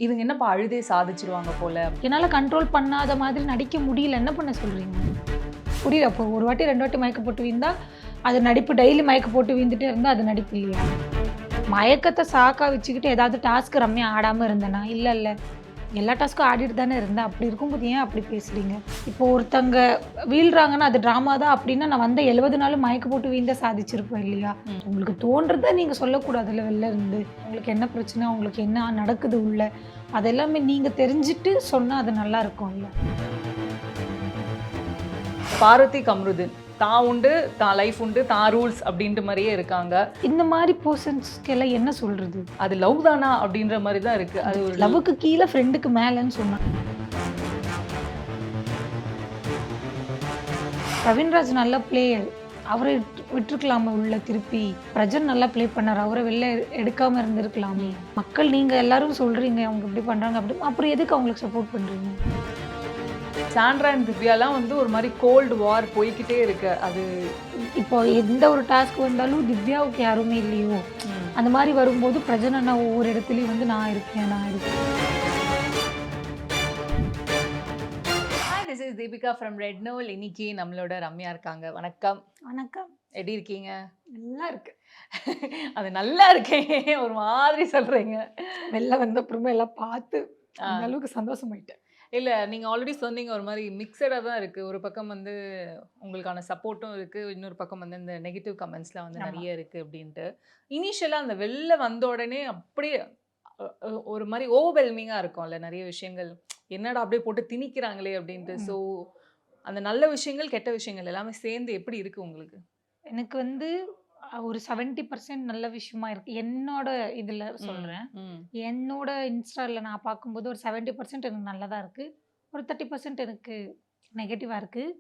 இவங்க என்னப்பா அழுதே சாதிச்சிருவாங்க போல. என்னால் கண்ட்ரோல் பண்ணாத மாதிரி நடிக்க முடியல. என்ன பண்ண சொல்கிறீங்க? புரியல. அப்போ ஒரு வாட்டி 2 வாட்டி மயக்க போட்டு வீழ்ந்தா அது நடிப்பு. டெய்லி மயக்க போட்டு வீழ்ந்துட்டே இருந்தால் அது நடிப்பு இல்லையா? மயக்கத்தை சாக்கா வச்சுக்கிட்டு ஏதாவது டாஸ்க் ரம்யா ஆடாமல் இருந்தேனா? இல்லை எல்லா டாஸ்க்கும் ஆடிட்டு தானே இருந்தேன். அப்படி இருக்கும்போது ஏன் அப்படி பேசுகிறீங்க? இப்போ ஒருத்தங்க வீழ்றாங்கன்னா அது ட்ராமா தான் அப்படின்னா நான் வந்த 70 நாளும் மயக்க போட்டு வீழ்ந்த சாதிச்சிருப்பேன் இல்லையா? உங்களுக்கு தோன்றதை நீங்கள் சொல்லக்கூடாதுல்ல வெளில இருந்து. உங்களுக்கு என்ன பிரச்சனை, உங்களுக்கு என்ன நடக்குது உள்ள, அதெல்லாமே நீங்கள் தெரிஞ்சுட்டு சொன்னால் அது நல்லா இருக்கும்ல. பார்வதி கம்ருதீன் தான் உண்டு, தான் லைஃப் உண்டு, தான் ரூல்ஸ் அப்படின்ற மாதிரியே இருக்காங்க. இந்த மாதிரி பர்சன்ஸ்க்கெல்லாம் என்ன சொல்றது? அது லவ் தானா அப்படின்ற மாதிரி தான் இருக்கு. அது ஒரு லவ்வுக்கு கீழே ஃப்ரெண்டுக்கு மேலேன்னு சொன்னாங்க. ரவீன்ராஜ் நல்ல பிளேயர், அவரை விட்டுருக்கலாமே உள்ள திருப்பி. பிரஜன் நல்லா ப்ளே பண்ணார், அவரை வெளில எடுக்காம இருந்திருக்கலாமே. மக்கள் நீங்க எல்லாரும் சொல்றீங்க அவங்க இப்படி பண்றாங்க அப்படி, அப்புறம் எதுக்கு அவங்களுக்கு சப்போர்ட் பண்றீங்க? சாண்ட்ரா அண்ட் திவ்யாலாம் வந்து ஒரு மாதிரி கோல்டு வார் போய்கிட்டே இருக்கு. அது இப்போ எந்த ஒரு டாஸ்க் வந்தாலும் திவ்யாவுக்கு யாருமே இல்லையோ, அந்த மாதிரி வரும்போது பிரஜன் அண்ணா ஒவ்வொரு இடத்துலையும் வந்து நான் இருக்கேன். This is Deepika from Red Knoll. இன்னைக்கு நம்மளோட ரம்யா இருக்காங்க. வணக்கம். வணக்கம். எப்படி இருக்கீங்க? நல்லா இருக்கு. அது நல்லா இருக்கேன் ஒரு மாதிரி சொல்றீங்க. வெளில வந்த அப்புறமா எல்லாம் பார்த்து அந்த அளவுக்கு சந்தோஷமாயிட்டேன். இல்லை, நீங்கள் ஆல்ரெடி சொன்னீங்க ஒரு மாதிரி மிக்சடாக தான் இருக்குது. ஒரு பக்கம் வந்து உங்களுக்கான சப்போர்ட்டும் இருக்குது, இன்னொரு பக்கம் வந்து இந்த நெகட்டிவ் கமெண்ட்ஸ்லாம் வந்து நிறைய இருக்குது அப்படின்ட்டு. இனிஷியலாக அந்த வெளில வந்த உடனே அப்படியே ஒரு மாதிரி ஓவர்வெல்மிங்காக இருக்கும்ல நிறைய விஷயங்கள். என்னடா அப்படியே போட்டு திணிக்கிறாங்களே அப்படின்ட்டு. ஸோ அந்த நல்ல விஷயங்கள் கெட்ட விஷயங்கள் எல்லாமே சேர்ந்து எப்படி இருக்குது உங்களுக்கு? எனக்கு வந்து ஒரு 70% நல்ல விஷயமா இருக்கு. என்னோட இதில் சொல்கிறேன். என்னோட இன்ஸ்டாவில் நான் பார்க்கும்போது ஒரு 70% எனக்கு நல்லதாக இருக்குது. ஒரு 30% எனக்கு நெகட்டிவாக இருக்குது.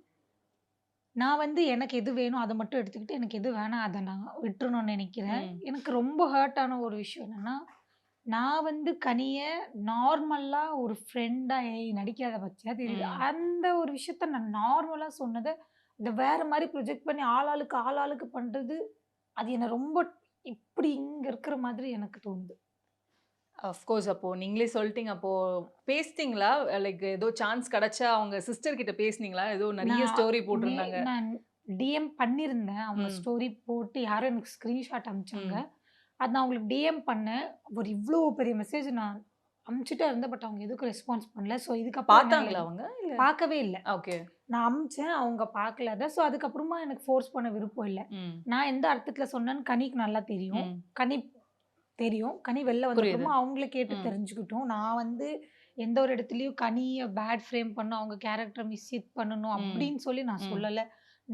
நான் வந்து எனக்கு எது வேணும் அதை மட்டும் எடுத்துக்கிட்டு, எனக்கு எது வேணாம் அதை நான் விட்டுறணும்னு நினைக்கிறேன். எனக்கு ரொம்ப ஹர்ட் ஆன ஒரு விஷயம் என்னென்னா, நான் வந்து கனியை நார்மலாக ஒரு ஃப்ரெண்டாக நடிக்காத பட்சா தெரியுது. அந்த ஒரு விஷயத்த நான் நார்மலாக சொன்னதை இதை வேறு மாதிரி ப்ரொஜெக்ட் பண்ணி ஆளாளுக்கு பண்ணுறது, அது என்ன ரொம்ப இப்படி இங்கே இருக்கிற மாதிரி எனக்கு தோணுது. அஃப்கோர்ஸ். அப்போது நீங்களே சொல்லிட்டீங்க. அப்போது பேசிட்டீங்களா? லைக் ஏதோ சான்ஸ் கிடச்சா அவங்க சிஸ்டர் கிட்ட பேசுனீங்களா? ஏதோ நிறைய ஸ்டோரி போட்டிருந்தாங்க. நான் டிஎம் பண்ணியிருந்தேன். அவங்க ஸ்டோரி போட்டு யாரும் எனக்கு ஸ்க்ரீன்ஷாட் அனுப்பிச்சாங்க. அது நான் அவங்களுக்கு டிஎம் பண்ணேன். ஒரு இவ்வளோ பெரிய மெசேஜ் நான் அனுப்பிச்சுட்டே இருந்தேன். பட் அவங்க எதுக்கும் ரெஸ்பான்ஸ் பண்ணல. ஸோ இதுக்கப்புறம் பார்த்தாங்களா அவங்க? பார்க்கவே இல்லை. ஓகே. நான் அனுப்பிச்சேன், அவங்க பார்க்கல அதை. ஸோ அதுக்கப்புறமா எனக்கு ஃபோர்ஸ் பண்ண விருப்பம் இல்லை. நான் எந்த அர்த்தத்தில் சொன்னேன்னு கனிக்கு நல்லா தெரியும். கனி வெளில வந்தப்புறமா அவங்கள கேட்டு தெரிஞ்சுக்கிட்டோம். நான் வந்து எந்த ஒரு இடத்துலையும் கனியை பேட் ஃப்ரேம் பண்ணணும், அவங்க கேரக்டரை மிஸ்யூட் பண்ணணும் அப்படின்னு சொல்லி நான் சொல்லலை.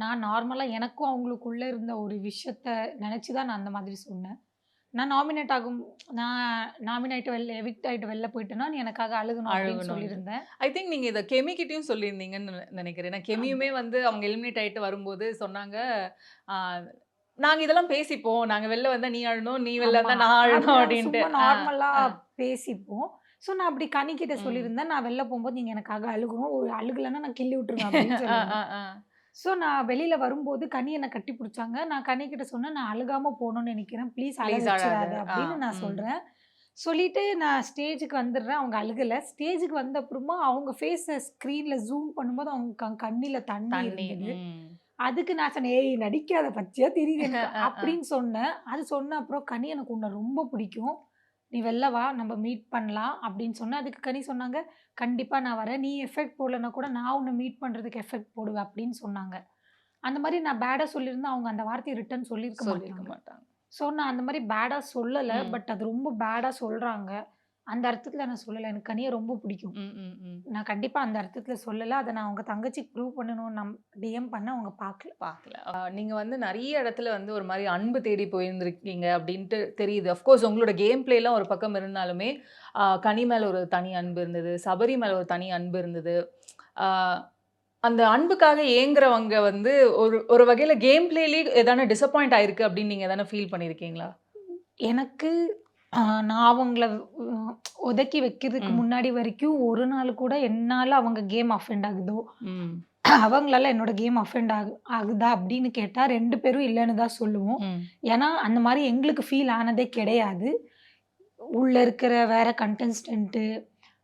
நான் நார்மலாக எனக்கும் அவங்களுக்குள்ளே இருந்த ஒரு விஷயத்த நினச்சி தான் நான் அந்த மாதிரி சொன்னேன். நான் நாமினேட் எவிக்ட் ஆகிட்டு வெளில போயிட்டேன்னா நீ எனக்காக அழுகணும் அப்படின்னு சொல்லியிருந்தேன். ஐ திங்க் நீங்கள் இதை கெமிக்கிட்டையும் சொல்லியிருந்தீங்கன்னு நினைக்கிறேன். நான் கெமியுமே வந்து அவங்க எலிமினேட் ஆகிட்டு வரும்போது சொன்னாங்க, நாங்க இதெல்லாம் பேசிப்போம், நாங்க வெளில வந்தா நீ அழணும், நீ வெளில வந்தா நான் அழணும் அப்படின்ட்டு நார்மலா பேசிப்போம். ஸோ நான் அப்படி கனிக்கிட்ட சொல்லியிருந்தேன், நான் வெளில போகும்போது நீங்க எனக்காக அழுகணும், ஒரு அழுகலைன்னா நான் கிள்ளி விட்டுருவேன் அப்படின்னு சொல்லியிருந்தேன். ஸோ நான் வெளியில வரும்போது கனி என்னை கட்டி பிடிச்சாங்க. நான் கனிக்கிட்ட சொன்னேன், நான் அழுகாம போகணும்னு நினைக்கிறேன், ப்ளீஸ் அழகாத அப்படின்னு நான் சொல்றேன். சொல்லிட்டு நான் ஸ்டேஜுக்கு வந்துடுறேன். அவங்க அழுகலை. ஸ்டேஜுக்கு வந்த அப்புறமா அவங்க ஃபேஸை ஸ்க்ரீனில் ஜூம் பண்ணும்போது அவங்க கண்ணில் தண்ணி இருந்தது. அதுக்கு நான் சொன்னேன், ஏய் நடிக்காத பச்சையா தெரியுது அப்படின்னு சொன்னேன். அது சொன்ன அப்புறம் கனி எனக்கு உன்னை ரொம்ப பிடிக்கும், நீ வெளில வா நம்ம மீட் பண்ணலாம் அப்படின்னு சொன்னேன். அதுக்கு கனி சொன்னாங்க, கண்டிப்பாக நான் வரேன், நீ எஃபெக்ட் போடலன்னா கூட நான் உன்னை மீட் பண்ணுறதுக்கு எஃபெக்ட் போடுவேன் அப்படின்னு சொன்னாங்க. அந்த மாதிரி நான் பேடாக சொல்லியிருந்தேன், அவங்க அந்த வார்த்தையை ரிட்டர்ன் சொல்லியிருக்க மாட்டாங்க. ஸோ நான் அந்த மாதிரி பேடாக சொல்லலை. பட் அது ரொம்ப பேடாக சொல்கிறாங்க, அந்த அர்த்தத்தில் நான் சொல்லலை. எனக்கு கனியை ரொம்ப பிடிக்கும். நான் கண்டிப்பாக அந்த அர்த்தத்தில் சொல்லலை. அதை நான் அவங்க தங்கச்சிக்கு ப்ரூவ் பண்ணணும்னு டிஎம் பண்ண அவங்க பார்க்கல. நீங்கள் வந்து நிறைய இடத்துல வந்து ஒரு மாதிரி அன்பு தேடி போயிருந்துருக்கீங்க அப்படின்ட்டு தெரியுது. அஃப்கோர்ஸ் உங்களோட கேம் பிளேலாம் ஒரு பக்கம் இருந்தாலுமே கனி மேலே ஒரு தனி அன்பு இருந்தது, சபரி மேலே ஒரு தனி அன்பு இருந்தது. அந்த அன்புக்காக ஏங்குறவங்க வந்து ஒரு வகையில் கேம் பிளேலேயே எதான டிசப்பாயிண்ட் ஆயிருக்கு அப்படின்னு நீங்கள் எதனா ஃபீல் பண்ணியிருக்கீங்களா? எனக்கு நான் அவங்கள ஒதுக்கி வைக்கிறதுக்கு முன்னாடி வரைக்கும் ஒரு நாள் கூட என்னால் அவங்க கேம் அஃபெண்ட் ஆகுதோ, அவங்களால என்னோட கேம் அஃபெண்ட் ஆகுதா அப்படின்னு கேட்டால் 2 பேரும் இல்லைன்னு தான் சொல்லுவோம். ஏன்னா அந்த மாதிரி எங்களுக்கு ஃபீல் ஆனதே கிடையாது. உள்ள இருக்கிற வேற கண்டெஸ்டன்ட்டு,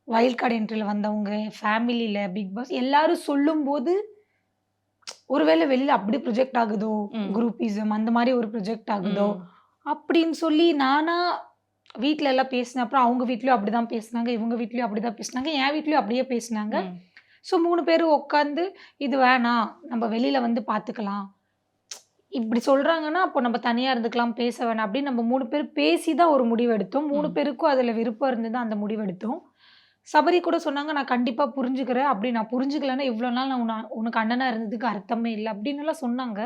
வைல்ட் கார்ட் என்ட்ரில வந்தவங்க, ஃபேமிலில, பிக் பாஸ் எல்லாரும் சொல்லும்போது, ஒருவேளை வெளியில அப்படி ப்ரொஜெக்ட் ஆகுதோ, ம். குரூப்பிசம் அந்த மாரி ஒரு ப்ரொஜெக்ட் ஆகுதோ, ம். அப்படின்னு சொல்லி நானா வீட்ல எல்லாம் பேசினேன். அப்புறம் அவங்க வீட்லயும் அப்படிதான் பேசினாங்க. இவங்க வீட்லயும் அப்படிதான் பேசினாங்க. என் வீட்லயும் அப்படியே பேசினாங்க. ம். ஸோ 3 பேரும் உட்காந்து, "இது வேணாம். நம்ம வெளியில வந்து பார்த்துக்கலாம்." இப்படி சொல்றாங்கன்னா, அப்போ நம்ம தனியா இருந்துக்கலாம், பேச வேணாம் அப்படின்னு நம்ம 3 பேர் பேசி தான் ஒரு முடிவு எடுத்தோம். 3 ம். பேருக்கும் அதுல விருப்பம் இருந்து தான் அந்த முடிவு எடுத்தோம். சபரி கூட சொன்னாங்க, "நான் கண்டிப்பா புரிஞ்சுக்கிறேன். அப்படி நான் புரிஞ்சுக்கலன்னா, இவ்வளோ நாள் நான் உனக்கு அண்ணனா இருந்ததுக்கு அர்த்தமே இல்ல." அப்படின்னுலாம் சொன்னாங்க.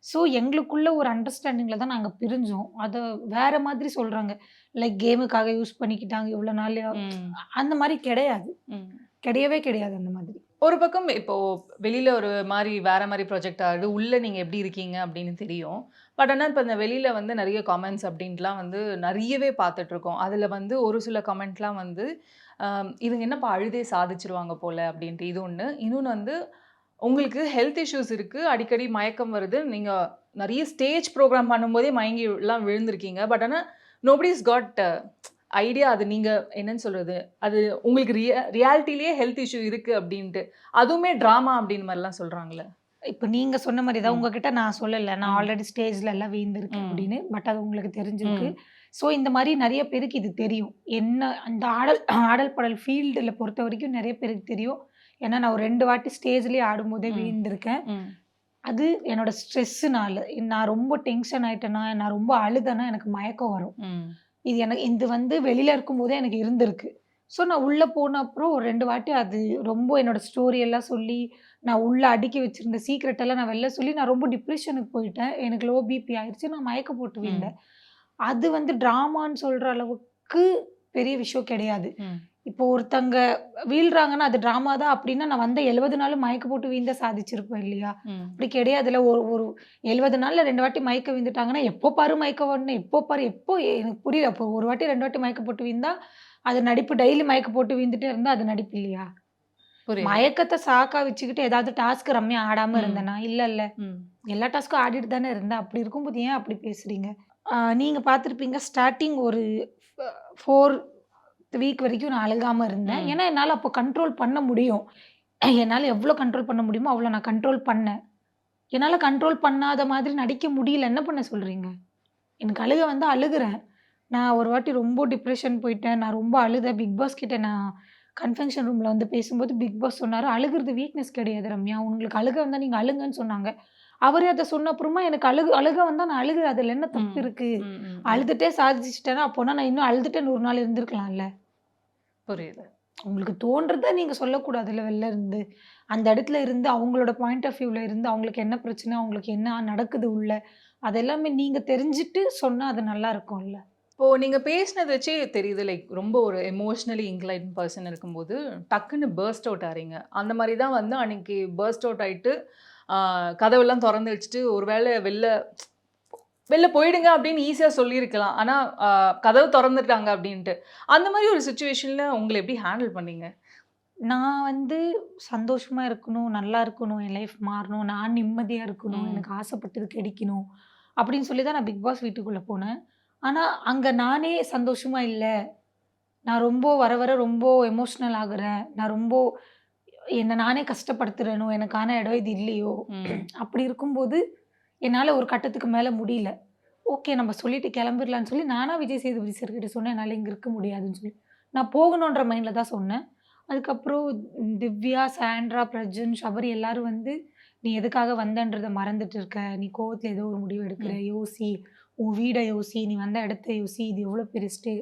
ஸோ எங்களுக்குள்ள ஒரு அண்டர்ஸ்டாண்டிங்ல தான் நாங்க பிரிஞ்சோம். அத வேற மாதிரி சொல்றாங்க. லைக் கேமுக்காக யூஸ் பண்ணிக்கிட்டாங்க இவ்வளோ நாள். ம். அந்த மாரி கிடையாது. ம். கிடையவே கிடையாது அந்த மாதிரி. ஒரு பக்கம் இப்போ வெளியில ஒரு மாரி வேற மாரி ப்ராஜெக்ட் ஆகுது. உள்ள நீங்க எப்படி இருக்கீங்க அப்படின்னு தெரியும். பட் ஆனா இப்ப இந்த வெளியில வந்து நெறைய கமெண்ட்ஸ் அப்படின்ட்டுலாம் வந்து நெறையவே பார்த்துட்டுருக்கோம். அதுல வந்து ஒரு சில கமெண்ட்லாம் வந்து இவங்க என்னப்பா அழுதே சாதிச்சுருவாங்க போல அப்படின்ட்டு இது ஒண்ணு. இன்னொன்னு வந்து உங்களுக்கு ஹெல்த் இஷ்யூஸ் இருக்கு. அடிக்கடி மயக்கம் வருது. நீங்க நெறைய ஸ்டேஜ் ப்ரோகிராம் பண்ணும்போதே மயங்கிலாம் விழுந்திருக்கீங்க. பட் ஆனா நோபடி இஸ் காட் ஐடியா அது நீங்க என்னன்னு சொல்றது? அது உங்களுக்கு ரியாலிட்டிலயே ஹெல்த் இஷ்யூ இருக்கு அப்டின்ட்டு. அதுவுமே ட்ராமா அப்டின்னு மாரிலாம் சொல்றாங்கல்ல. இப்ப நீங்க சொன்ன மாரி தான் ம். உங்ககிட்ட நான் சொல்லல. நான் ம். ஆல்ரெடி ஸ்டேஜ்ல எல்லாம் வீழ்ந்திருக்கேன் ம். அப்படின்னு. பட் அது உங்களுக்கு தெரிஞ்சிருக்கு. ம். ஸோ இந்த மாரி நெறைய பேருக்கு இது தெரியும். என்ன அந்த ஆடல் பாடல் ஃபீல்டுல பொறுத்தவரைக்கும் நெறைய பேருக்கு தெரியும். ஏன்னா நான் ஒரு 2 வாட்டி ஸ்டேஜ்லயே ஆடும்போதே ம். வீழ்ந்திருக்கேன். ம். அது என்னோட ஸ்ட்ரெஸ்ஸுனால. நான் ரொம்ப டென்ஷன் ஆயிட்டேன்னா, நான் ரொம்ப அழுதேன்னா எனக்கு மயக்கம் வரும். ம். இது வந்து வெளியில இருக்கும்போதே எனக்கு இருந்திருக்கு. ஸோ நான் உள்ள போன அப்புறம் ஒரு 2 வாட்டி அது ரொம்ப என்னோட ஸ்டோரி எல்லாம் சொல்லி, நான் உள்ள அடுக்கி வச்சிருந்த சீக்ரெட் எல்லாம் நான் வெளில சொல்லி நான் ரொம்ப டிப்ரஷனுக்கு போயிட்டேன். எனக்கு லோ பிபி ஆயிருச்சு. நான் மயக்கம் போட்டு ம். விழுந்தேன். அது வந்து ட்ராமான்னு சொல்ற அளவுக்கு பெரிய விஷயம் கிடையாது. ம். இப்போ ஒருத்தங்க வீழ்றாங்கன்னா, அது ட்ராமா தான் அப்டின்னா, நான் வந்த 70 நாளும் மயக்கம் போட்டு வீழ்ந்தா சாதிச்சிருப்பேன் இல்லையா? ம். அப்படி கிடையாதுல்ல. ஒரு ஒரு 70 நாள்ல 2 வாட்டி மயக்கம் விழுந்துட்டாங்கன்னா, எப்போ பாரு மயக்கம் வரணும், எப்போ பாரு எப்போ எனக்கு புரியல. அப்போ 1 வாட்டி 2 வாட்டி மயக்கம் போட்டு விழுந்தா, அது நடிப்பு. டெய்லி மயக்கம் போட்டு விழுந்துட்டே இருந்தா, அது நடிப்பு இல்லையா? புரியுது. மயக்கத்த சாக்கா வச்சுக்கிட்டு ஏதாவது டாஸ்க் ரம்யா ஆடாம ம். இருந்தேனா? இல்லல்ல. ம். எல்லா டாஸ்க்கும் ஆடிட்டு தானே இருந்தேன். அப்படி இருக்கும்போது ஏன் அப்படி பேசுறீங்க? நீங்க பார்த்திருப்பீங்க ஸ்டார்ட்டிங் ஒரு 4th வீக் வரைக்கும் நான் அழுகாம இருந்தேன். ம். ஏன்னா, என்னால அப்போ கண்ட்ரோல் பண்ண முடியும். என்னால எவ்ளோ கண்ட்ரோல் பண்ண முடியுமோ, அவ்ளோ நான் கண்ட்ரோல் பண்ணேன். என்னால கண்ட்ரோல் பண்ணாத மாதிரி நடிக்க முடியல. என்ன பண்ண சொல்றீங்க? எனக்கு அழுக வந்தா அழுகுறேன். நான் ஒரு வாட்டி ரொம்ப டிப்ரஷன் போயிட்டேன். நான் ரொம்ப அழுதேன். பிக் பாஸ் கிட்ட நான் கன்ஃபென்ஷன் ரூம்ல வந்து பேசும்போது பிக் பாஸ் சொன்னாரு, "அழுகுறது வீக்னஸ் கிடையாது ரம்யா. உங்களுக்கு அழுக வந்தா நீங்க அழுங்கன்னு" சொன்னாங்க. அவரே அத சொன்ன அப்புறமா எனக்கு அழுக வந்தா நான் அழுகுறேன். அதுல என்ன தப்பு ம். இருக்கு? ம். ம். ம். அழுதுட்டே சாதிச்சுட்டேன்னா, அப்போனா நான் இன்னும் அழுதுட்டே 100 நாள் இருந்திருக்கலாம்ல. புரியுது. உங்களுக்கு தோன்றத நீங்க சொல்லக்கூடாதுல்ல வெளில இருந்து. அந்த இடத்துல இருந்து அவங்களோட பாயிண்ட் ஆஃப் வியூல இருந்து அவங்களுக்கு என்ன பிரச்சனை, அவங்களுக்கு என்ன நடக்குது உள்ள, அது எல்லாமே நீங்க தெரிஞ்சுட்டு சொன்னா அது நல்லா இருக்கும்ல. இப்போ நீங்க பேசினத வச்சே தெரியுது. லைக் ரொம்ப ஒரு எமோஷனலி இன்க்ளைன்ட் பெர்சன் இருக்கும்போது, டக்குன்னு பர்ஸ்ட் அவுட் ஆறீங்க. அந்த மாரி தான் வந்து அன்னைக்கு பர்ஸ்ட் அவுட் ஆயிட்டு, ஆ கதவெல்லாம் தொறந்து வச்சுட்டு, ஒரு வேள வெளில வெளில போயிடுங்க அப்படின்னு ஈஸியா சொல்லியிருக்கலாம். ஆனா, அ கதவு தொறந்துட்டாங்க அப்படின்ட்டு. அந்த மாரி ஒரு சிச்சுவேஷன்ல உங்கள எப்படி ஹேண்டில் பண்ணீங்க? நான் வந்து சந்தோஷமா இருக்கணும், நல்லா இருக்கணும், என் லைஃப் மாறணும், நான் நிம்மதியா இருக்கணும், ம். எனக்கு ஆசைப்பட்டது கிடைக்கணும், அப்படின்னு சொல்லி தான் நான் பிக் பாஸ் வீட்டுக்குள்ள போனேன். ஆனா, அங்க நானே சந்தோஷமா இல்ல. நான் ரொம்ப வர வர ரொம்ப எமோஷனல் ஆகுறேன். நான் ரொம்ப என்ன நானே கஷ்டப்படுத்துறேனோ, எனக்கான இடம் இது இல்லையோ, ம். அப்படி இருக்கும்போது என்னால ஒரு கட்டத்துக்கு மேல முடியல. ஓகே நம்ம சொல்லிட்டு கிளம்பிடலான்னு சொல்லி நானா விஜய் சேதுபதி சார் கிட்ட சொன்னேன். என்னால இங்க இருக்க முடியாதுன்னு சொல்லி. நான் போகணுன்ற மைண்ட்ல தான் சொன்னேன். அதுக்கப்புறம் திவ்யா, சாண்ட்ரா, பிரஜன், ஷபரி எல்லாரும் வந்து, "நீ எதுக்காக வந்தன்றத மறந்துட்டு இருக்க. நீ கோவத்துல ஏதோ ஒரு முடிவு எடுக்குற. ம். யோசி. உன் வீட யோசி. நீ வந்த இடத்த யோசி. இது எவ்வளோ பெரிய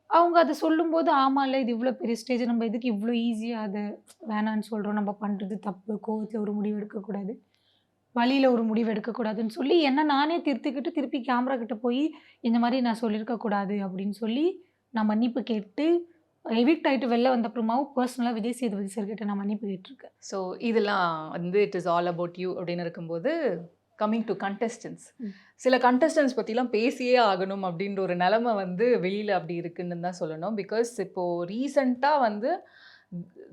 அவங்க அத சொல்லும்போது, ஆமால்ல இது இவ்ளோ பெரிய ஸ்டேஜ். நம்ம எதுக்கு இவ்ளோ ஈஸியா அத வேணான்னு சொல்றோம். நம்ம பண்றது தப்பு. கோவத்துல ஒரு முடிவு எடுக்கக்கூடாது. வலியில ஒரு முடிவு எடுக்கக்கூடாதுன்னு சொல்லி, என்ன நானே திருத்திக்கிட்டு, திருப்பி கேமரா கிட்ட போயி, இந்த மாரி நான் சொல்லியிருக்க கூடாது அப்படின்னு சொல்லி, நான் மன்னிப்பு கேட்டு, எவிக்ட் ஆயிட்டு வெளில வந்த அப்புறமாவும் பர்சனலா விஜய் சேதுபதி சார் கிட்ட நான் மன்னிப்பு கேட்டுருக்கேன். ஸோ இதெல்லாம் வந்து it is all about you அப்படின்னு இருக்கும்போது, கம்மிங் டூ கண்டெஸ்டன்ட்ஸ். ம். சில கண்டெஸ்டன்ட்ஸ் பத்திலாம் பேசியே ஆகணும் அப்படின்ற ஒரு நிலைமை வந்து வெளியில அப்படி இருக்குன்னு தான் சொல்லணும். பிகாஸ் இப்போ ரீசென்ட்டா வந்து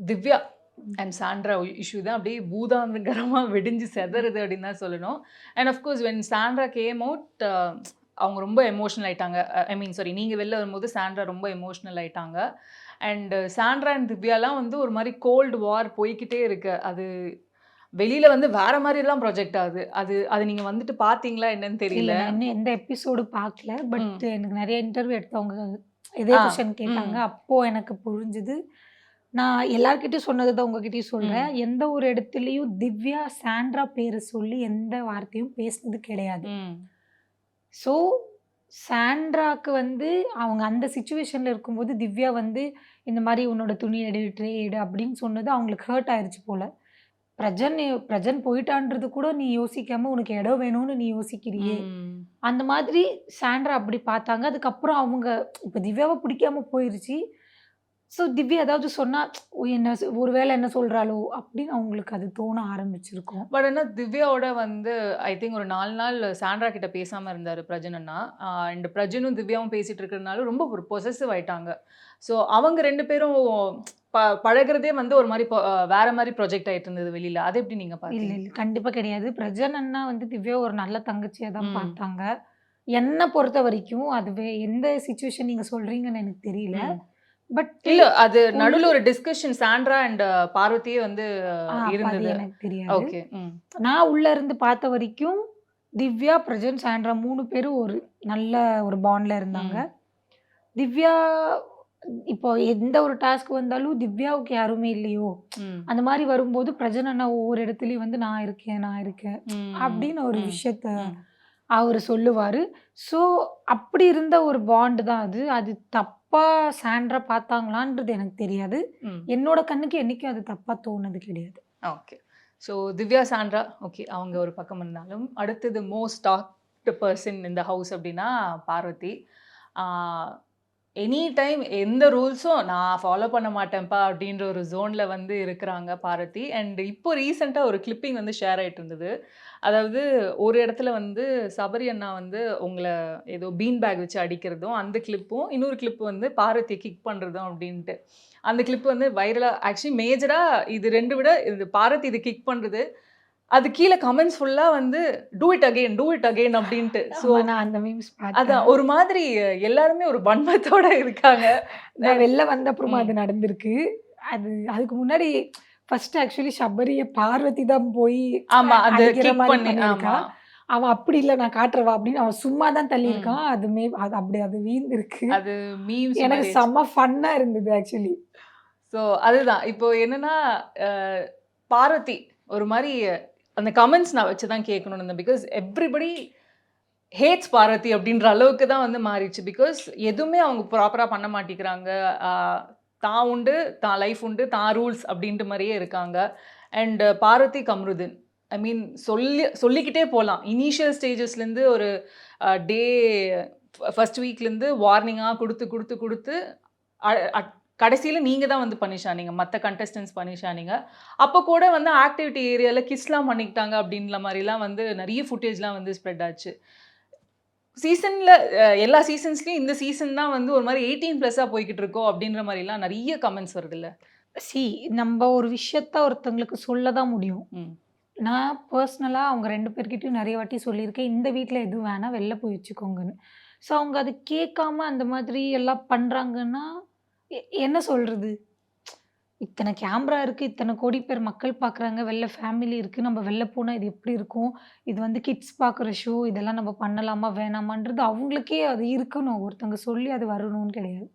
திவ்யா ம். அண்ட் சாண்ட்ரா இஷ்யூ தான் அப்படியே பூதாகரமா வெடிஞ்சு செதறுது அப்படின்னு தான் சொல்லணும். And half course when Sandra came out அவங்க ரொம்ப எமோஷனல் ஆயிட்டாங்க. ஐ மீன் சாரி, நீங்க வெளில வரும்போது சாண்ட்ரா ரொம்ப எமோஷனல் ஆயிட்டாங்க. அண்ட் சாண்ட்ரா அண்ட் திவ்யாலாம் வந்து ஒரு மாரி கோல்டு வார் போய்க்கிட்டே இருக்கு. அது வெளியில வந்து வேற மாரிலாம் ப்ரொஜெக்ட் ஆகுது. அது அது நீங்க வந்துட்டு பார்த்தீங்களா என்னன்னு இல்ல தெரியல. நான் இன்னும் எந்த எபிசோடு பார்க்கல. ம். பட் எனக்கு நெறைய இன்டர்வியூ எடுத்தவங்க இதே ஆ. கொஸ்டின் ம். கேட்டாங்க. அப்போ எனக்கு புரிஞ்சுது. நான் எல்லார்கிட்டயும் சொன்னது தான் உங்ககிட்டயும் சொல்றேன். ம். எந்த ஒரு இடத்துலயும் திவ்யா, சாண்ட்ரா பேர சொல்லி எந்த வார்த்தையும் பேசினது கிடையாது. ம். ஸோ சாண்ட்ராக்கு வந்து அவங்க அந்த சிச்சுவேஷன்ல இருக்கும்போது திவ்யா வந்து இந்த மாரி உன்னோட துணி எடு, ட்ரே எடு அப்படின்னு சொன்னது அவங்களுக்கு ஹர்ட் ஆயிருச்சு போல. பிரஜன் போயிட்டான்றது கூட நீ யோசிக்காம உனக்கு இடம் வேணும்னு நீ யோசிக்கிறியே! ம். அந்த மாதிரி சாண்ட்ரா அப்படி பார்த்தாங்க. அதுக்கப்புறம் அவங்க இப்ப திவ்யாவ பிடிக்காம போயிருச்சு. ஸோ திவ்யா ஏதாவது சொன்னா, என்ன ஒரு வேளை என்ன சொல்றாளோ! அப்படின்னு அவங்களுக்கு அது தோண ஆரம்பிச்சிருக்கும். பட் ஆனா திவ்யாவோட வந்து ஐ திங்க் ஒரு 4 நாள் சாண்ட்ரா கிட்ட பேசாம இருந்தாரு பிரஜன் அண்ணா. அண்ட் பிரஜனும் திவ்யாவும் பேசிட்டு இருக்கிறதுனால ரொம்ப ஒரு பொசெசிவ் ஆயிட்டாங்க. ஸோ அவங்க 2 பேரும் பழகுறதே வந்து ஒரு மாரி வேற மாரி ப்ரொஜெக்ட் ஆயிட்டு இருந்தது வெளியில. அத எப்படி நீங்க இல்ல, பார்த்தீங்க? இல்ல. கண்டிப்பா கிடையாது. பிரஜன் அண்ணா வந்து திவ்யாவ ஒரு நல்ல தங்கச்சியா தான் ம். பார்த்தாங்க. என்ன பொறுத்தவரைக்கும் அதுவே எந்த சிச்சுவேஷன் நீங்க சொல்றீங்கன்னு எனக்கு தெரியல. ம். பட் இல்ல அது உள் நடுவுல ஒரு டிஸ்கஷன் சாண்ட்ரா அண்ட் பார்வதியே வந்து அப்ப அது இருந்தது. எனக்கு தெரியாது. ஓகே. ம். நான் உள்ள இருந்து பார்த்த வரைக்கும், திவ்யா, பிரஜன், சாண்ட்ரா 3 பேரும் ஒரு நல்ல ஒரு பாண்ட்ல இருந்தாங்க. ம். திவ்யா இப்போ எந்த ஒரு டாஸ்க் வந்தாலும் திவ்யாவுக்கு யாருமே இல்லையோ! ம். அந்த மாரி வரும்போது பிரஜன் அண்ணா ஒவ்வொரு இடத்துலயும் வந்து நான் இருக்கேன், நான் இருக்கேன். ம். அப்படின்னு ஒரு ம். விஷயத்த ம். அவரு சொல்லுவாரு. ஸோ, அப்படி இருந்த ஒரு பாண்ட் தான் அது. அது தப்பா சாண்ட்ரா பார்த்தாங்களான்றது எனக்கு தெரியாது. ம். என்னோட கண்ணுக்கு என்னைக்கும் அது தப்பா தோணுனது கிடையாது. Okay. So Divya, Sandra okay. அவங்க ஒரு பக்கம் இருந்தாலும், அடுத்தது most talk to person in the house அப்டின்னா பார்வதி. ஆ எனி டைம் எந்த ரூல்ஸும் நான் ஃபாலோ பண்ண மாட்டேன்ப்பா அப்டின்ற ஒரு ஜோன்ல வந்து இருக்கிறாங்க பார்வதி. அண்ட் இப்போ ரீசென்ட்டா ஒரு கிளிப்பிங் வந்து ஷேர் ஆயிட்டு இருந்தது. அதாவது ஒரு இடத்துல வந்து சபரி அண்ணா வந்து உங்கள ஏதோ பீன் பேக் வச்சு அடிக்கிறதும், அந்த கிளிப்பும், இன்னொரு கிளிப் வந்து பார்வதிய கிக் பண்றதும் அப்டின்ட்டு. அந்த கிளிப் வந்து வைரலா ஆக்சுவலி மேஜரா இது 2 விட இது பார்வதி இது கிக் பண்றது. அது கீழ கமெண்ட்ஸ் ஃபுல்லா வந்து do it again, do it again அப்டின்ட்டு. ஸோ ஆமா, நான் அந்த மீம்ஸ் அதான் பார்த்தேன். ஒரு மாதிரி எல்லாருமே ஒரு வன்மத்தோட இருக்காங்க. நான் வெளில வந்த அப்புறமா ம். அது நடந்திருக்கு. அதுக்கு முன்னாடி ஃபர்ஸ்ட் ஆக்சுவலி ஷபரிய பார்வதி தான் போய் ஆமா. அந்த அடிக்கிற கிக் மாரி பண்ணி பண்ணியிருக்கா. ஆமா. அவன் அப்படி இல்ல நான் காட்டுறேன் வா அப்படின்னு அவன் சும்மா தான் ம். தள்ளியிருக்கான். அது அப்படி அது வீழ்ந்திருக்கு. அது மீம்ஸ் எனக்கு மாரி ஆச்சு. செம்ம ஃபன்னா இருந்தது ஆக்சுவலி. ஸோ அதுதான். இப்போ என்னன்னா, அ பார்வதி ஒரு மாரி அந்த கமெண்ட்ஸ் நான் வச்சு தான் கேட்கணும்னு இருந்தேன். பிகாஸ் எவ்ரிபடி ஹேட்ஸ் பார்வதி அப்டின்ற அளவுக்கு தான் வந்து மாறிடுச்சு. பிகாஸ் எதுவுமே அவங்க ப்ராப்பரா பண்ண மாட்டேங்கிறாங்க. ஆ தான் உண்டு, தான் லைஃப் உண்டு, தான் ரூல்ஸ் அப்டின்ட்டு மாரியே இருக்காங்க. அண்ட் பார்வதி கம்ருதீன். ஐ மீன் சொல்லிக்கிட்டே போலாம். இனிஷியல் ஸ்டேஜஸ்லேருந்து ஒரு டே ஃபர்ஸ்ட் வீக்லேருந்து வார்னிங்கா குடுத்து, குடுத்து, குடுத்து அ அட் கடைசியில நீங்க தான் வந்து பனிஷ் ஆனீங்க. மத்த கண்டஸ்டன்ட்ஸ் பனிஷ் ஆனீங்க. அப்ப கூட வந்து ஆக்டிவிட்டி ஏரியால கிஸ்லாம் பண்ணிக்கிட்டாங்க அப்டின்ற மாரிலாம் வந்து நெறைய ஃபுட்டேஜ்லாம் வந்து ஸ்ப்ரெட் ஆச்சு. சீசன்ல எல்லா சீசன்ஸ்லயும் இந்த சீசன் தான் வந்து ஒரு மாரி 18+ போய்க்கிட்டு இருக்கோ! அப்டின்ற மாரிலாம் நெறைய கமெண்ட்ஸ் வருதுல்ல. நம்ப ஒரு விஷயத்த ஒருத்தவங்களுக்கு சொல்ல தான் முடியும். ம். நான் பர்சனலா அவங்க 2 பேர்கிட்டயும் நெறைய வாட்டி சொல்லியிருக்கேன். இந்த வீட்ல எதுவும் வேணாம், வெளில போய் வச்சுக்கோங்கன்னு. ஸோ அவங்க அத கேட்காம அந்த மாதிரி எல்லாம் பண்றாங்கன்னா, என்ன சொல்றது? இத்தன கேமரா இருக்கு, இத்தன கோடி பேர் மக்கள் பார்க்குறாங்க, வெளில ஃபேமிலி இருக்கு. நம்ம வெளில போனா இது எப்படி இருக்கும்? இது வந்து கிட்ஸ் பார்க்குற ஷோ. இதெல்லாம் நம்ம பண்ணலாமா? வேணாமான்றது அவங்களுக்கே அது இருக்கணும். ஒருத்தவங்க சொல்லி அது வரணும்னு கிடையாது.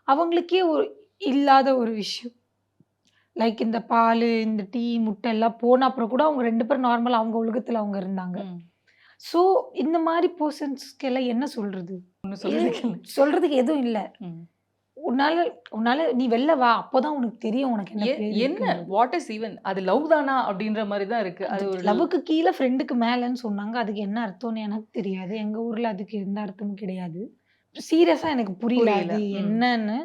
அவங்களுக்கே இல்லாத ஒரு விஷயம். லைக் இந்த பாலு, இந்த டீ, முட்டை எல்லாம் போன அப்புறம் கூட அவங்க 2 பேரும் நார்மலா அவங்க உலகத்துல அவங்க இருந்தாங்க. ம். ஸோ இந்த மாரி பெர்சன்ஸ்க்கெல்லாம் என்ன சொல்றது? ஒண்ணும் ஏன் சொல்றதுக்கு இல்ல. சொல்றதுக்கு எதுவும் இல்ல. ம். உன்னால உன்னால நீ வெளில வா. அப்பதான் உனக்கு தெரியும் உனக்கு என்ன பேர் என்ன இருக்குன்றது. வாட் இஸ் ஈவன் அது லவ் தானா? அப்டின்ற மாரி தான் இருக்கு. அது அது ஒரு லவ்வுக்கு கீழ ஃப்ரெண்டுக்கு மேலன்னு சொன்னாங்க. அதுக்கு என்ன அர்த்தம்னு எனக்கு தெரியாது. எங்க ஊர்ல அதுக்கு எந்த அர்த்தமும் கிடையாது. சீரியஸா எனக்கு புரியல புரியல. அது ம். என்னன்னு.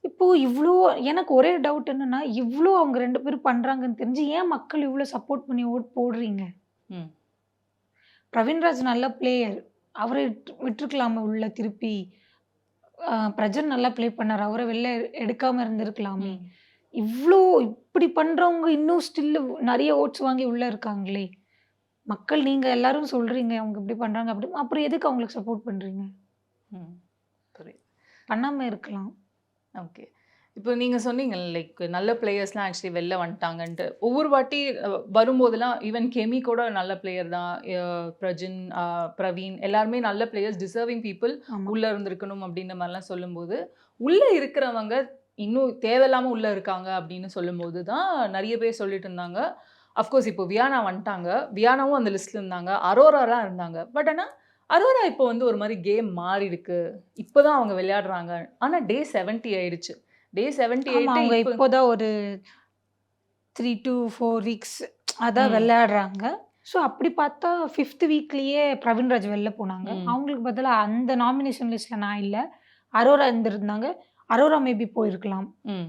இப்போ இவ்ளோ எனக்கு ஒரே டவுட் என்னன்னா, இவ்ளோ அவங்க 2 பேரும் பண்றாங்கன்னு தெரிஞ்சு ஏன் மக்கள் இவ்ளோ சப்போர்ட் பண்ணி ஓட் போடுறீங்க? ம். பிரவீன்ராஜ் நல்ல பிளேயர். அவர விட்டுருக்கலாமே உள்ள திருப்பி. பிரஜன் நல்லா ப்ளே பண்ணாரு. அவர வெளில எடுக்காம இருந்திருக்கலாமே! ம். இவ்ளோ இப்படி பண்றவங்க இன்னும் ஸ்டில் நெறைய ஓட்ஸ் வாங்கி உள்ள இருக்காங்களே! மக்கள் நீங்க எல்லாரும் சொல்றீங்க, அவங்க இப்படி பண்றாங்க அப்படி. அப்புறம் எதுக்கு அவங்களுக்கு சப்போர்ட் பண்றீங்க? ம். புரியுது. பண்ணாம இருக்கலாம். ஓகே. இப்போ நீங்க சொன்னீங்கல்ல, லைக் நல்ல பிளேயர்ஸ்லாம் ஆக்சுவலி வெளில வந்துட்டாங்கன்ட்டு. ஒவ்வொரு வாட்டி வரும்போதெல்லாம் ஈவன் கெமி கூட நல்ல பிளேயர் தான். பிரஜின், பிரவீன் எல்லாருமே நல்ல பிளேயர்ஸ், டிசர்விங் பீப்பிள் ஆமா. உள்ள இருந்திருக்கணும் அப்படின்ற மாரிலாம் சொல்லும்போது, உள்ள இருக்கிறவங்க இன்னும் தேவையில்லாம உள்ள இருக்காங்க அப்படின்னு சொல்லும்போது தான் நெறைய பேர் சொல்லிட்டு இருந்தாங்க. அஃப்கோர்ஸ் இப்போ வியானா வந்துட்டாங்க. வியானாவும் அந்த லிஸ்ட்ல இருந்தாங்க. அரோராலாம் இருந்தாங்க. பட் ஆனா, அரோரா இப்போ வந்து ஒரு மாரி கேம் மாறிருக்கு. இப்ப தான் அவங்க விளையாடுறாங்க. ஆனா டே 70 ஆயிடுச்சு. டே ஆமா. 78 அவங்க இப்ப இப்போதான் ஒரு 3 to 4 வீக்ஸ் அதான் ம். விளையாடுறாங்க. ஸோ அப்படி பார்த்தா 5த் வீக்லயே பிரவீன்ராஜ் வெளில போனாங்க. ம். அவங்களுக்கு பதிலா அந்த நாமினேஷன் லிஸ்ட்ல நான் இல்ல. அரோரா இருந்திருந்தாங்க. அரோரா மேபி போயிருக்கலாம். ம்.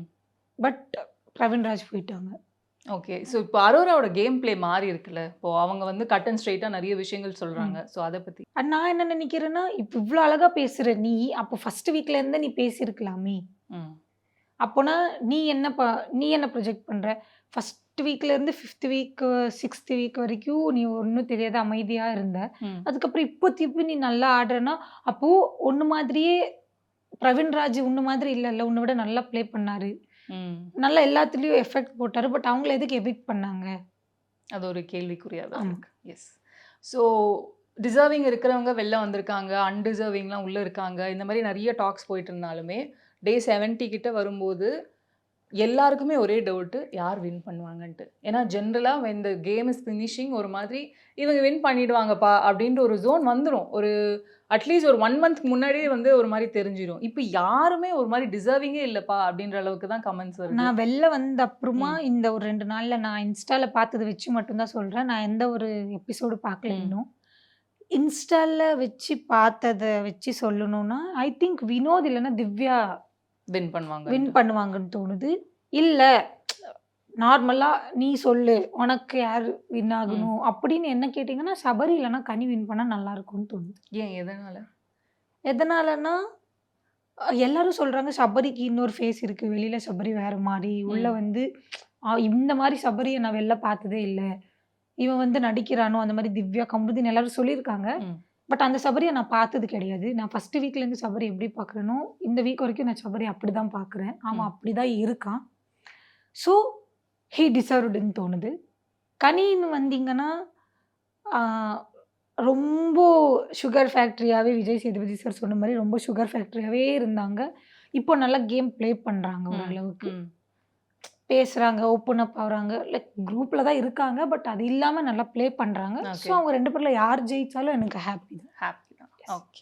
பட் பிரவீன்ராஜ் போயிட்டாங்க. ஓகே. ஸோ இப்போ அரோராவோட கேம் பிளே மாறி இருக்குல்ல. இப்போ அவங்க வந்து கட் அண்ட் ஸ்ட்ரெய்ட்டா நெறைய விஷயங்கள் சொல்றாங்க. ம். ஸோ அத பத்தி. நான் என்ன நினைக்கிறேன்னா, இப்ப இவ்ளோ அழகா பேசுற நீ, அப்போ ஃபர்ஸ்ட் வீக்ல இருந்தே நீ பேசியிருக்கலாமே! ம். அப்போனா நீ என்ன ப்ரொஜெக்ட் பண்ற? ஃபர்ஸ்ட் வீக்ல இருந்து 5த் வீக், 6த் வீக் வரைக்கும் நீ ஒண்ணும் தெரியாத அமைதியா இருந்த. ம். அதுக்கப்புறம் இப்போ திருப்பி நீ நல்லா ஆடுறன்னா, அப்போ உன்ன மாதிரியே பிரவீன்ராஜ் உன்ன மாதிரி இல்லல்ல. உன்ன விட நல்லா ப்ளே பண்ணாரு. ம். நல்லா எல்லாத்துலயும் எஃபெக்ட் போட்டாரு. பட் அவங்கள எதுக்கு எவிக்ட் பண்ணாங்க? அது ஒரு கேள்விக்குறியா தான் ஆமா. இருக்கு. எஸ். ஸோ டிசர்விங் இருக்கிறவங்க வெளில வந்திருக்காங்க. அன்டிசர்விங்லாம் உள்ள இருக்காங்க. இந்த மாரி நெறைய டாக்ஸ் போயிட்டு இருந்தாலுமே, டே 70 கிட்ட வரும்போது எல்லாருக்குமே ஒரே டவுட்டு யார் வின் பண்ணுவாங்கன்ட்டு. ஏன்னா ஜென்ரலா when the game is finishing ஒரு மாதிரி இவங்க வின் பண்ணிடுவாங்கப்பா அப்படின்ற ஒரு ஜோன் வந்துரும். ஒரு அட்லீஸ்ட் ஒரு 1 மந்த்க்கு முன்னாடியே வந்து ஒரு மாரி தெரிஞ்சிரும். இப்ப யாருமே ஒரு மாரி டிசர்விங்கே இல்லப்பா அப்படின்ற அளவுக்கு தான் கமெண்ட்ஸ் வருது. நான் வெளில வந்த அப்புறமா ம். இந்த ஒரு 2 நாள்ல நான் இன்ஸ்டால பார்த்தத வச்சு மட்டும் தான் சொல்றேன். நான் எந்த ஒரு எபிசோடு பார்க்கல ம். இன்னும். இன்ஸ்டால வச்சு பார்த்தத வச்சு சொல்லணும்னா, ஐ திங்க் வினோத் இல்லன்னா திவ்யா வின் வின் பண்ணுவாங்கன்ட்டு. பண்ணுவாங்கன்னு தோணுது. இல்ல நார்மலா நீ சொல்லு. உனக்கு யாரு வின் ம். ஆகணும் அப்படின்னு என்ன கேட்டீங்கன்னா, சபரி இல்லன்னா கனி வின் பண்ணா நல்லா இருக்கும்னு தோணுது. ஏன் எதனால? எதனாலன்னா, எல்லாரும் சொல்றாங்க சபரிக்கு இன்னொரு ஃபேஸ் இருக்கு. வெளியில சபரி வேற மாரி. உள்ள ம். வந்து இந்த மாரி சபரிய நான் வெளில பார்த்ததே இல்ல. இவன் வந்து நடிக்கிறானோ, அந்த மாரி திவ்யா, கமருதீன் எல்லாரும் சொல்லியிருக்காங்க. ம். பட் அந்த சபரிய நான் பார்த்தது கிடையாது. நான் ஃபர்ஸ்ட் வீக்லேருந்து சபரி எப்படி பார்க்குறேனோ, இந்த வீக் வரைக்கும் நான் சபரி அப்படிதான் பார்க்குறேன். ஆமா, ம். அப்படிதான் இருக்கான். ஸோ, ஹி டிசர்வ்டுன்னு தோணுது. கனின்னு வந்தீங்கன்னா, ஆ ரொம்ப சுகர் ஃபேக்டரியாவே விஜய் சேதுபதி சார் சொன்ன மாரி ரொம்ப சுகர் ஃபேக்டரியாவே இருந்தாங்க. இப்போ நல்லா கேம் ப்ளே பண்றாங்க ம். ஓரளவுக்கு. ம். பேசுறாங்க, ஓப்பன் அப் ஆகுறாங்க. லைக் குரூப்ல தான் இருக்காங்க. பட் அது இல்லாம நல்லா ப்ளே பண்றாங்க. So okay. அவங்க 2 பேர்ல யார் ஜெயிச்சாலும் எனக்கு ஹேப்பி தான். ஹேப்பி தான். எஸ். ஓகே.